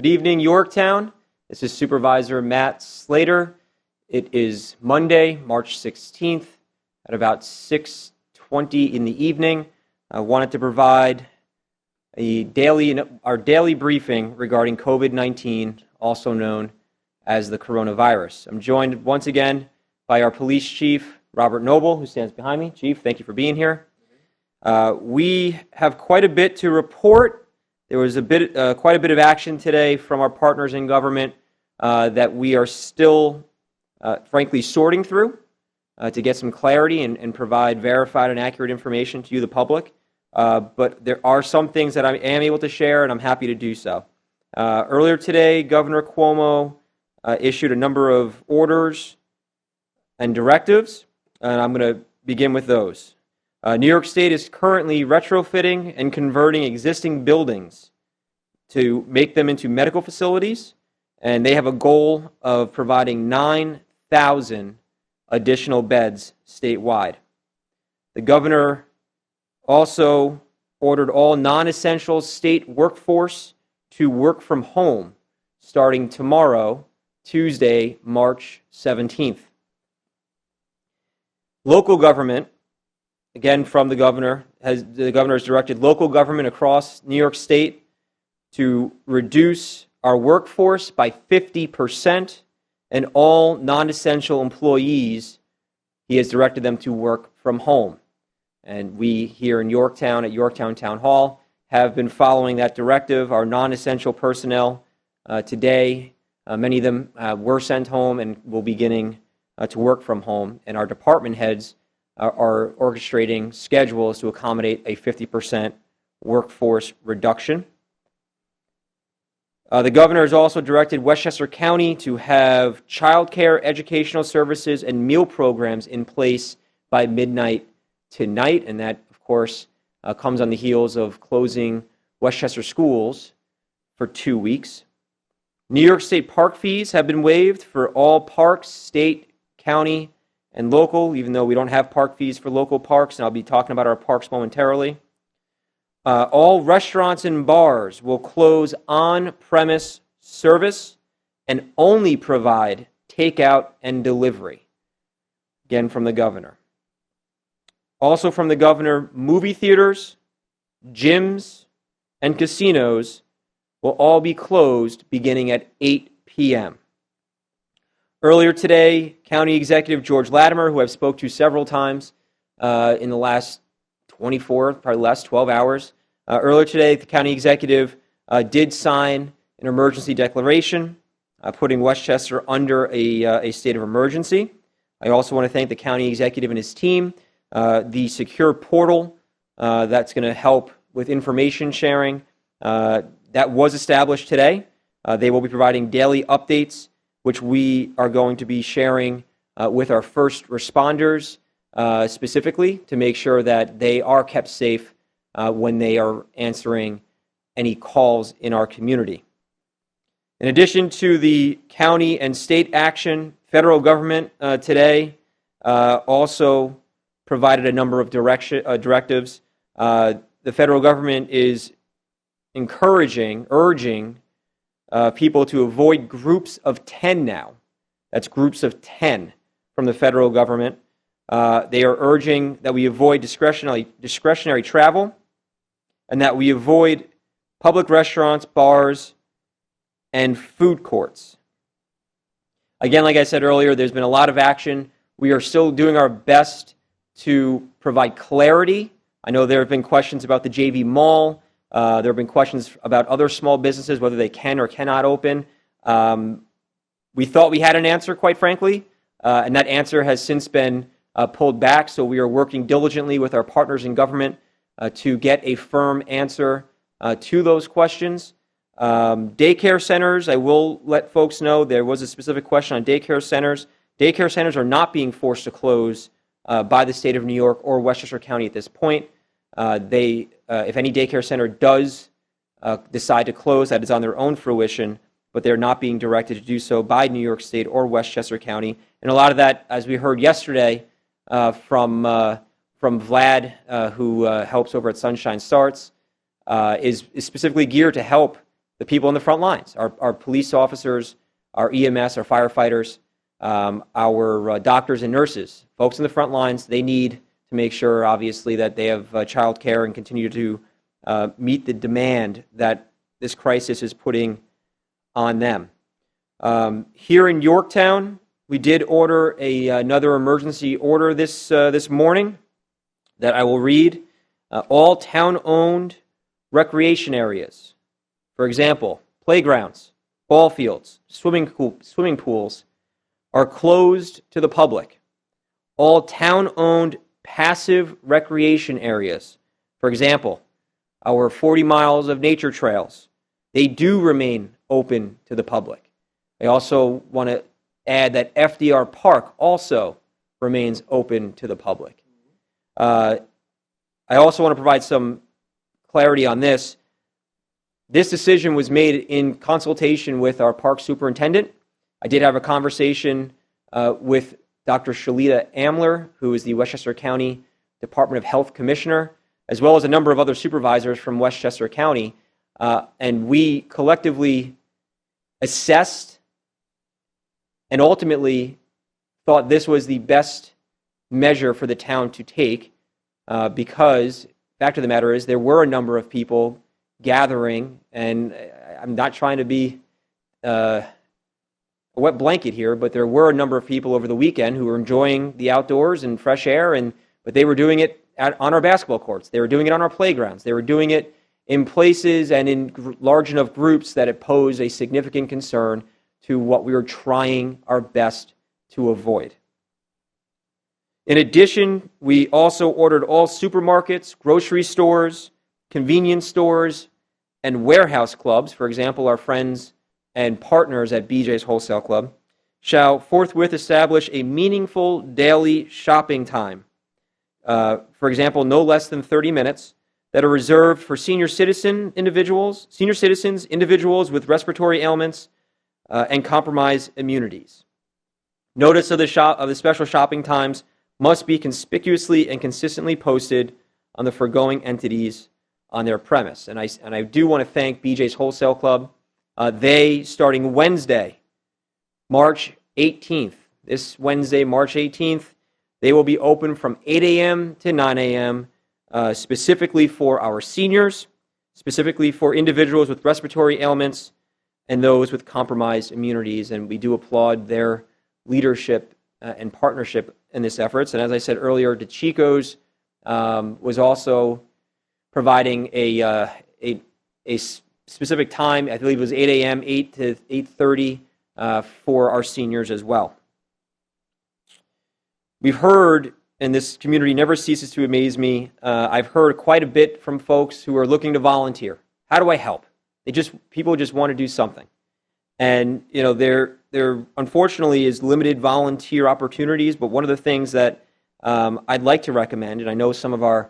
Good evening, Yorktown. This is Supervisor Matt Slater. It is Monday, March 16th at about 6:20 in the evening. I wanted to provide our daily briefing regarding COVID-19, also known as the coronavirus. I'm joined once again by our police chief, Robert Noble, who stands behind me. Chief, thank you for being here. We have quite a bit to report. There was quite a bit of action today from our partners in government that we are still, frankly, sorting through to get some clarity and provide verified and accurate information to you, the public. But there are some things that I am able to share, and I'm happy to do so. Earlier today, Governor Cuomo issued a number of orders and directives, and I'm going to begin with those. New York State is currently retrofitting and converting existing buildings to make them into medical facilities, and they have a goal of providing 9,000 additional beds statewide. The governor also ordered all non-essential state workforce to work from home starting tomorrow, Tuesday, March 17th. Local government, again from the governor has directed local government across New York State to reduce our workforce by 50%, and all non-essential employees, he has directed them to work from home. And we here in Yorktown at Yorktown Town Hall have been following that directive. Our non-essential personnel today, many of them were sent home and will be beginning to work from home, and our department heads are orchestrating schedules to accommodate a 50% workforce reduction. The governor has also directed Westchester County to have child care, educational services, and meal programs in place by midnight tonight, and that, of course, comes on the heels of closing Westchester schools for 2 weeks. New York State park fees have been waived for all parks, state, county, and local, even though we don't have park fees for local parks, and I'll be talking about our parks momentarily. All restaurants and bars will close on-premise service and only provide takeout and delivery. Again, from the governor. Also from the governor, movie theaters, gyms, and casinos will all be closed beginning at 8 p.m. Earlier today, County Executive George Latimer, who I've spoke to several times in the last 12 hours. Earlier today, the County Executive did sign an emergency declaration, putting Westchester under a state of emergency. I also want to thank the County Executive and his team. The secure portal that's going to help with information sharing, that was established today. They will be providing daily updates, which we are going to be sharing with our first responders specifically to make sure that they are kept safe when they are answering any calls in our community. In addition to the county and state action, federal government today also provided a number of directives. The federal government is urging people to avoid groups of 10 now. That's groups of 10 from the federal government. They are urging that we avoid discretionary travel and that we avoid public restaurants, bars, and food courts. Again, like I said earlier, there's been a lot of action. We are still doing our best to provide clarity. I know there have been questions about the JV Mall. There have been questions about other small businesses, whether they can or cannot open. We thought we had an answer, quite frankly, and that answer has since been pulled back, so we are working diligently with our partners in government to get a firm answer to those questions. Daycare centers, I will let folks know there was a specific question on daycare centers. Daycare centers are not being forced to close by the state of New York or Westchester County at this point. If any daycare center does decide to close, that is on their own fruition, but they're not being directed to do so by New York State or Westchester County. And a lot of that, as we heard yesterday from Vlad, who helps over at Sunshine Starts, is specifically geared to help the people in the front lines, our police officers, our EMS, our firefighters, our doctors and nurses, folks in the front lines. They need to make sure, obviously, that they have child care and continue to meet the demand that this crisis is putting on them. Here in Yorktown, we did order another emergency order this morning that I will read. All town-owned recreation areas, for example, playgrounds, ball fields, swimming pools, are closed to the public. All town-owned passive recreation areas, for example, our 40 miles of nature trails, they do remain open to the public. I also want to add that FDR Park also remains open to the public. I also want to provide some clarity on this. This decision was made in consultation with our park superintendent. I did have a conversation with Dr. Shalita Amler, who is the Westchester County Department of Health Commissioner, as well as a number of other supervisors from Westchester County, and we collectively assessed and ultimately thought this was the best measure for the town to take because, fact of the matter is, there were a number of people gathering, and I'm not trying to be a wet blanket here, but there were a number of people over the weekend who were enjoying the outdoors and fresh air, but they were doing it on our basketball courts. They were doing it on our playgrounds. They were doing it in places and in large enough groups that it posed a significant concern to what we were trying our best to avoid. In addition, we also ordered all supermarkets, grocery stores, convenience stores, and warehouse clubs, for example, our friends and partners at BJ's Wholesale Club, shall forthwith establish a meaningful daily shopping time, for example, no less than 30 minutes, that are reserved for senior citizens, individuals with respiratory ailments and compromised immunities. Notice of the special shopping times must be conspicuously and consistently posted on the foregoing entities on their premise. And I do want to thank BJ's Wholesale Club. They, starting Wednesday, March 18th, this Wednesday, March 18th, they will be open from 8 a.m. to 9 a.m., specifically for our seniors, specifically for individuals with respiratory ailments, and those with compromised immunities. And we do applaud their leadership and partnership in this efforts. And as I said earlier, DeChico's was also providing a specific time. I believe it was 8 a.m., 8 to 8:30 for our seniors as well. We've heard, and this community never ceases to amaze me, I've heard quite a bit from folks who are looking to volunteer. How do I help? People just want to do something. And, you know, there unfortunately is limited volunteer opportunities, but one of the things that I'd like to recommend, and I know some of our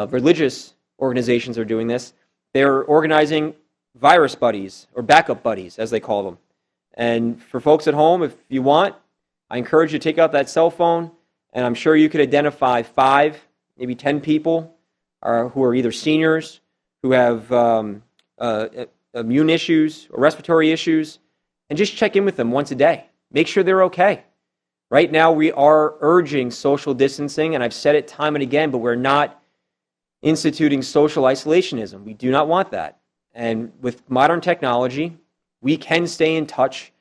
religious organizations are doing this, they're organizing virus buddies, or backup buddies, as they call them. And for folks at home, if you want, I encourage you to take out that cell phone, and I'm sure you could identify 5, maybe 10 people who are either seniors, who have immune issues or respiratory issues, and just check in with them once a day. Make sure they're okay. Right now, we are urging social distancing, and I've said it time and again, but we're not instituting social isolationism. We do not want that. And with modern technology, we can stay in touch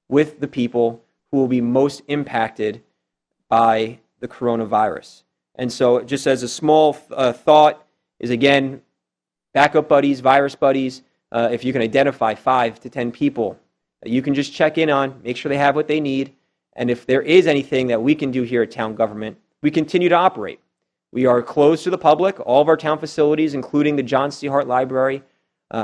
with the people who will be most impacted by the coronavirus. And so just as a small thought is, again, backup buddies, virus buddies, if you can identify 5 to 10 people that you can just check in on, make sure they have what they need, and if there is anything that we can do here at town government, we continue to operate. We are closed to the public. All of our town facilities, including the John C. Hart Library,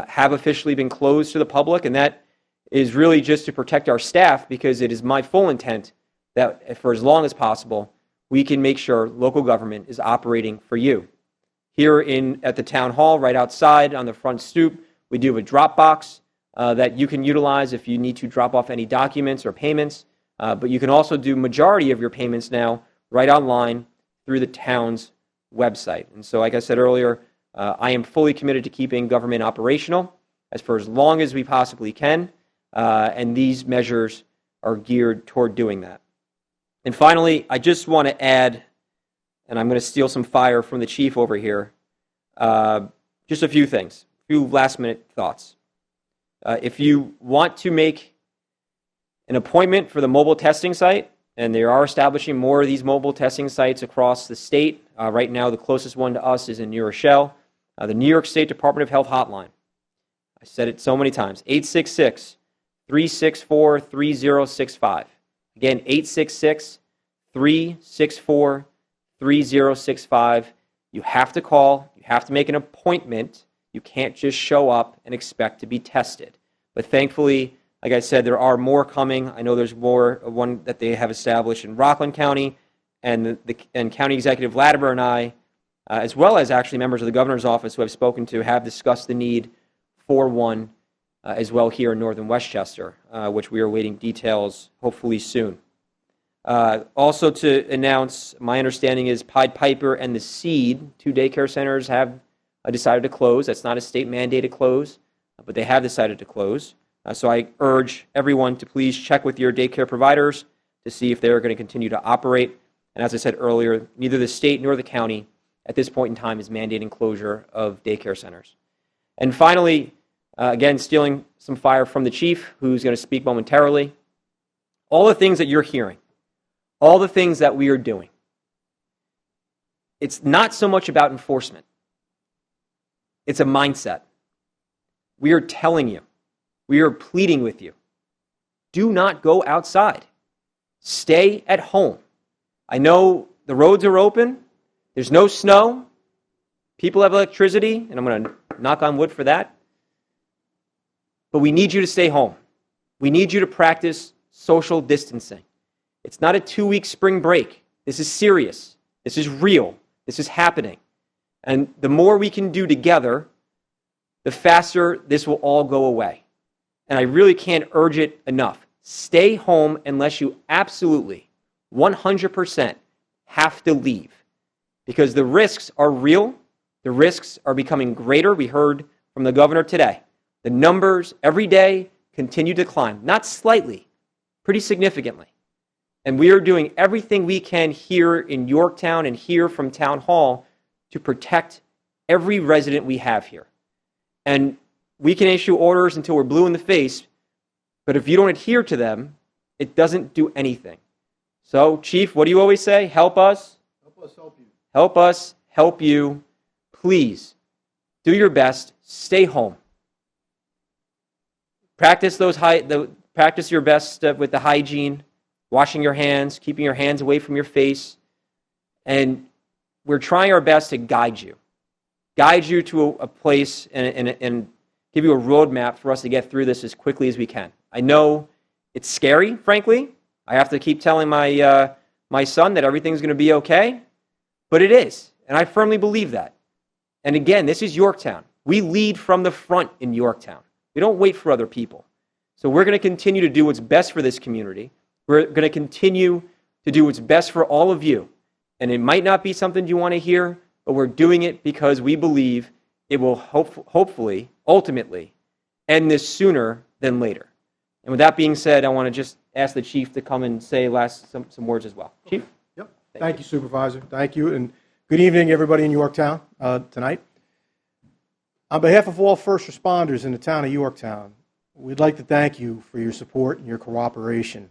have officially been closed to the public, and that is really just to protect our staff, because it is my full intent that for as long as possible, we can make sure local government is operating for you. Here at the town hall, right outside on the front stoop, we do have a drop box that you can utilize if you need to drop off any documents or payments, but you can also do majority of your payments now right online through the town's website. And so, like I said earlier, I am fully committed to keeping government operational. for as long as we possibly can, and these measures are geared toward doing that. And finally, I just want to add, and I'm going to steal some fire from the chief over here, just a few things, a few last-minute thoughts. If you want to make an appointment for the mobile testing site, and they are establishing more of these mobile testing sites across the state. Right now, the closest one to us is in New Rochelle. The New York State Department of Health hotline. I said it so many times. 866-364-3065. Again, 866-364-3065. You have to call. You have to make an appointment. You can't just show up and expect to be tested. But thankfully, like I said, there are more coming. I know there's more, one that they have established in Rockland County, and County Executive Latimer and I, as well as actually members of the governor's office who I've spoken to, have discussed the need for one as well here in northern Westchester, which we are awaiting details hopefully soon. Also to announce, my understanding is Pied Piper and the Seed, 2 daycare centers, have decided to close. That's not a state-mandated close, but they have decided to close. So I urge everyone to please check with your daycare providers to see if they're going to continue to operate. And as I said earlier, neither the state nor the county at this point in time is mandating closure of daycare centers. And finally, again, stealing some fire from the chief, who's going to speak momentarily. All the things that you're hearing, all the things that we are doing, it's not so much about enforcement. It's a mindset. We are telling you, we are pleading with you, do not go outside. Stay at home. I know the roads are open. There's no snow. People have electricity, and I'm going to knock on wood for that. But we need you to stay home. We need you to practice social distancing. It's not a 2-week spring break. This is serious. This is real. This is happening. And the more we can do together, the faster this will all go away. And I really can't urge it enough. Stay home unless you absolutely, 100% have to leave. Because the risks are real. The risks are becoming greater. We heard from the governor today. The numbers every day continue to climb. Not slightly, pretty significantly. And we are doing everything we can here in Yorktown and here from Town Hall to protect every resident we have here. And we can issue orders until we're blue in the face, but if you don't adhere to them, it doesn't do anything. So, Chief, what do you always say? Help us. Help us help you. Help us help you. Please, do your best. Stay home. Practice practice your best with the hygiene, washing your hands, keeping your hands away from your face, and we're trying our best to guide you to a place and give you a roadmap for us to get through this as quickly as we can. I know it's scary, frankly. I have to keep telling my son that everything's going to be okay, but it is, and I firmly believe that. And again, this is Yorktown. We lead from the front in Yorktown. We don't wait for other people. So we're going to continue to do what's best for this community. We're going to continue to do what's best for all of you. And it might not be something you want to hear, but we're doing it because we believe it will hopefully, ultimately, end this sooner than later. And with that being said, I want to just ask the Chief to come and say some words as well. Chief? Yep. Thank you, Supervisor. Thank you. And good evening, everybody in Yorktown tonight. On behalf of all first responders in the town of Yorktown, we'd like to thank you for your support and your cooperation.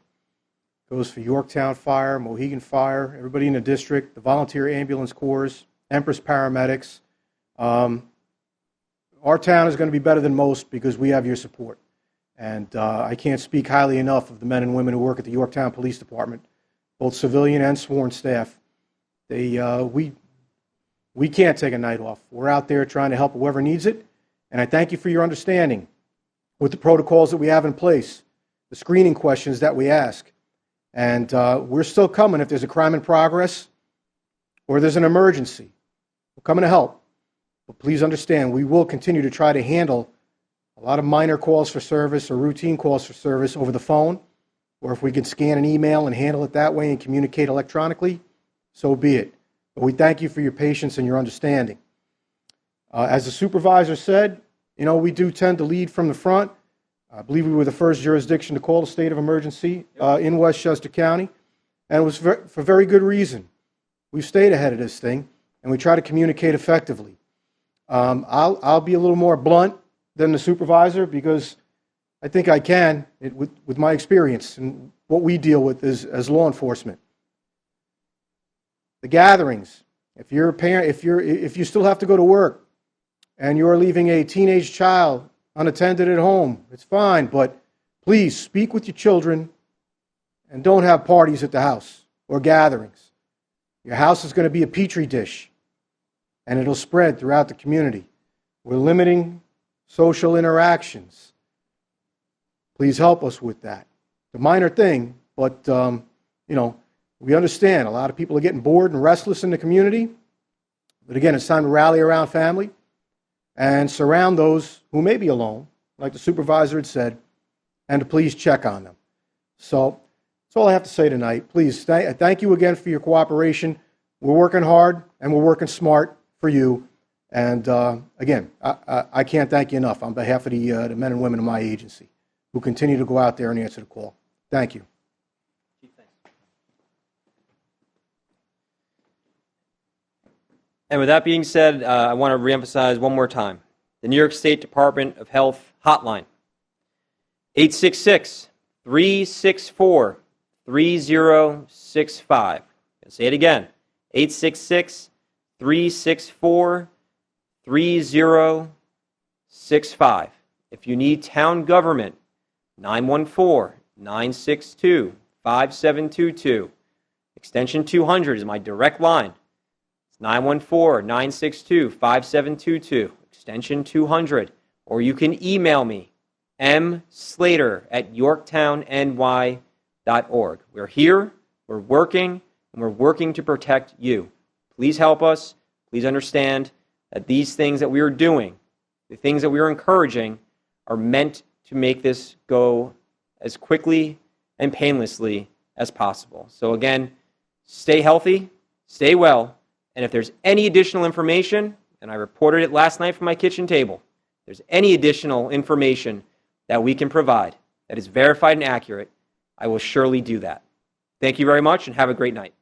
It goes for Yorktown Fire, Mohegan Fire, everybody in the district, the volunteer ambulance corps, Empress paramedics. Our town is going to be better than most because we have your support. And I can't speak highly enough of the men and women who work at the Yorktown Police Department, both civilian and sworn staff. We can't take a night off. We're out there trying to help whoever needs it. And I thank you for your understanding with the protocols that we have in place, the screening questions that we ask. And we're still coming if there's a crime in progress or there's an emergency. We're coming to help. But please understand, we will continue to try to handle a lot of minor calls for service or routine calls for service over the phone, or if we can scan an email and handle it that way and communicate electronically, so be it. But we thank you for your patience and your understanding. As the supervisor said, You know, we do tend to lead from the front. I believe we were the first jurisdiction to call a state of emergency in Westchester County, and it was for very good reason. We've stayed ahead of this thing, and we try to communicate effectively. I'll be a little more blunt than the supervisor because I think I can with my experience and what we deal with as law enforcement. The gatherings. If you're a parent, if you still have to go to work and you're leaving a teenage child unattended at home, it's fine, but please speak with your children and don't have parties at the house or gatherings. Your house is going to be a petri dish and it'll spread throughout the community. We're limiting social interactions. Please help us with that. It's a minor thing, but you know, we understand a lot of people are getting bored and restless in the community. But again, it's time to rally around family and surround those who may be alone, like the supervisor had said, and to please check on them. So that's all I have to say tonight. Please, thank you again for your cooperation. We're working hard and we're working smart for you. And again, I can't thank you enough on behalf of the men and women of my agency who continue to go out there and answer the call. Thank you. And with that being said, I want to reemphasize one more time. The New York State Department of Health hotline, 866-364-3065. I'll say it again, 866-364-3065. If you need town government, 914-962-5722. Extension 200 is my direct line. 914-962-5722, extension 200. Or you can email me, mslater@yorktownny.org. We're here, we're working, and we're working to protect you. Please help us. Please understand that these things that we are doing, the things that we are encouraging, are meant to make this go as quickly and painlessly as possible. So again, stay healthy, stay well, and if there's any additional information, and I reported it last night from my kitchen table, if there's any additional information that we can provide that is verified and accurate, I will surely do that. Thank you very much and have a great night.